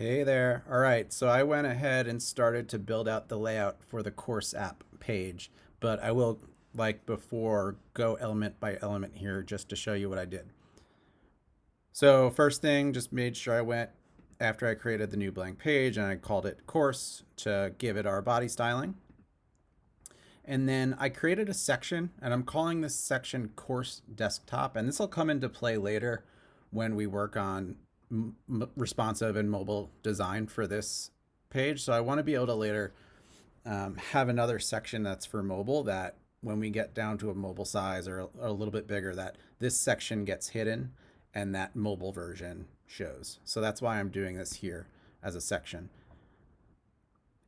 Hey there. All right, so I went ahead and started to build out the layout for the course app page, but I will, like before, go element by element here just to show you what I did. So first thing, just made sure I went after I created the new blank page and I called it course to give it our body styling. And then I created a section and I'm calling this section course desktop. And this will come into play later when we work on responsive and mobile design for this page. So I want to be able to later have another section that's for mobile that when we get down to a mobile size or a little bit bigger, that this section gets hidden and that mobile version shows. So that's why I'm doing this here as a section.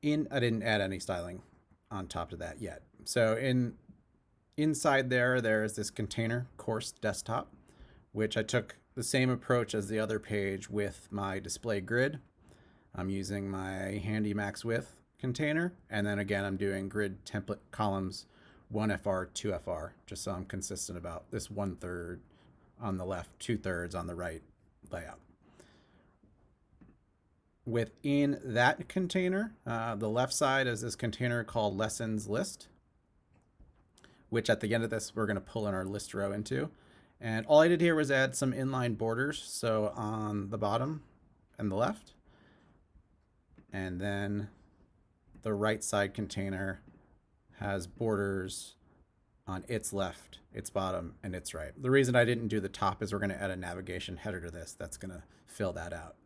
I didn't add any styling on top of that yet. So inside there is this container course desktop, which I took the same approach as the other page with my display grid. I'm using my handy max width container. And then again, I'm doing grid template columns 1FR, 2FR, just so I'm consistent about this 1/3 on the left, 2/3 on the right layout. Within that container, the left side is this container called lessons list, which at the end of this, we're going to pull in our list row into. And all I did here was add some inline borders. So on the bottom and the left, and then the right side container has borders on its left, its bottom, and its right. The reason I didn't do the top is we're going to add a navigation header to this that's going to fill that out.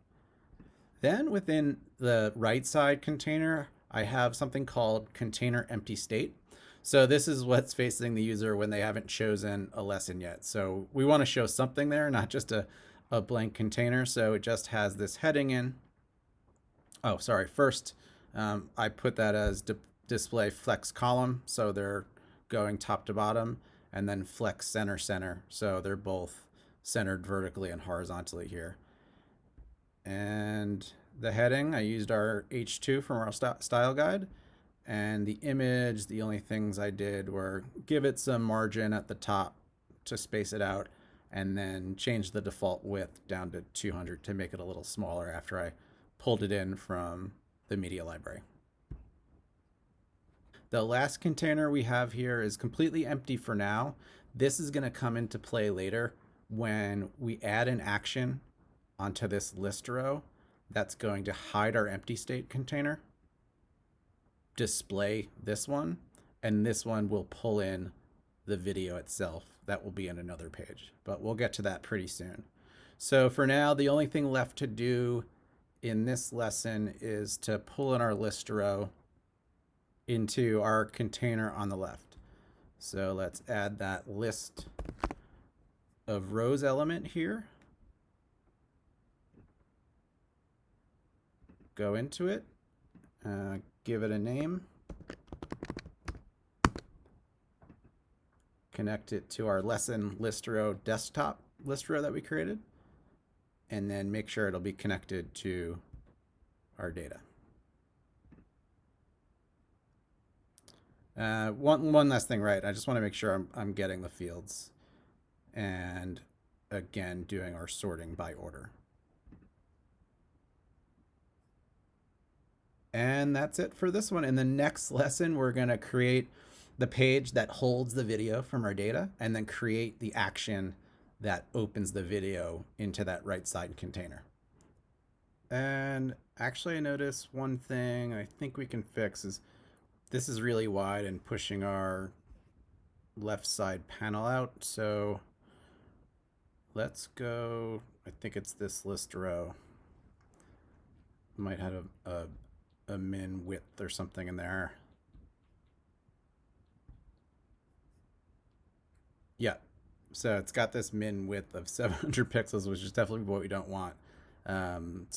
Then within the right side container, I have something called container empty state. So this is what's facing the user when they haven't chosen a lesson yet. So we want to show something there, not just a blank container. So it just has this heading in. Oh, sorry. First, I put that as display flex column. So they're going top to bottom, and then flex center center. So they're both centered vertically and horizontally here. And the heading, I used our H2 from our style guide. And the image, the only things I did were give it some margin at the top to space it out, and then change the default width down to 200 to make it a little smaller after I pulled it in from the media library. The last container we have here is completely empty for now. This is going to come into play later when we add an action onto this list row that's going to hide our empty state container, display this one, and this one will pull in the video itself. That will be in another page, but we'll get to that pretty soon. So for now, the only thing left to do in this lesson is to pull in our list row into our container on the left. So let's add that list of rows element here. Go into it, give it a name, connect it to our lesson list row desktop list row that we created, and then make sure it'll be connected to our data. One last thing, right? I just want to make sure I'm getting the fields, and again, doing our sorting by order. And that's it for this one. In the next lesson, we're going to create the page that holds the video from our data and then create the action that opens the video into that right side container. And actually, I noticed one thing I think we can fix is this is really wide and pushing our left side panel out. So let's go, I think it's this list row. Might have a min width or something in there. Yeah, so it's got this min width of 700 pixels, which is definitely what we don't want. So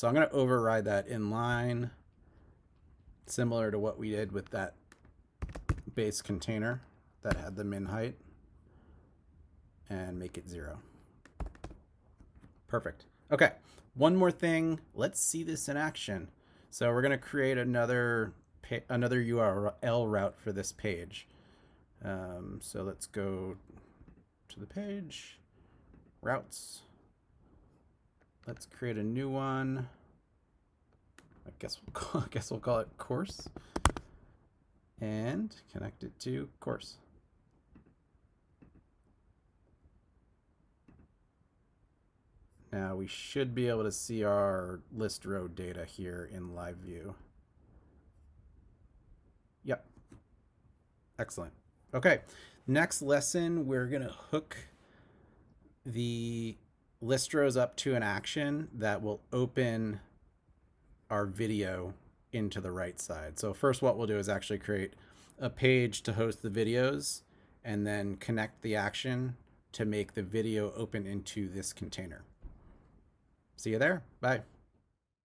I'm going to override that inline, similar to what we did with that base container that had the min height, and make it 0. Perfect. Okay, one more thing. Let's see this in action. So we're going to create another URL route for this page. So let's go to the page, routes. Let's create a new one. I guess we'll call it course and connect it to course. Now we should be able to see our list row data here in live view. Yep. Excellent. Okay. Next lesson, we're going to hook the list rows up to an action that will open our video into the right side. So first what we'll do is actually create a page to host the videos and then connect the action to make the video open into this container. See you there. Bye.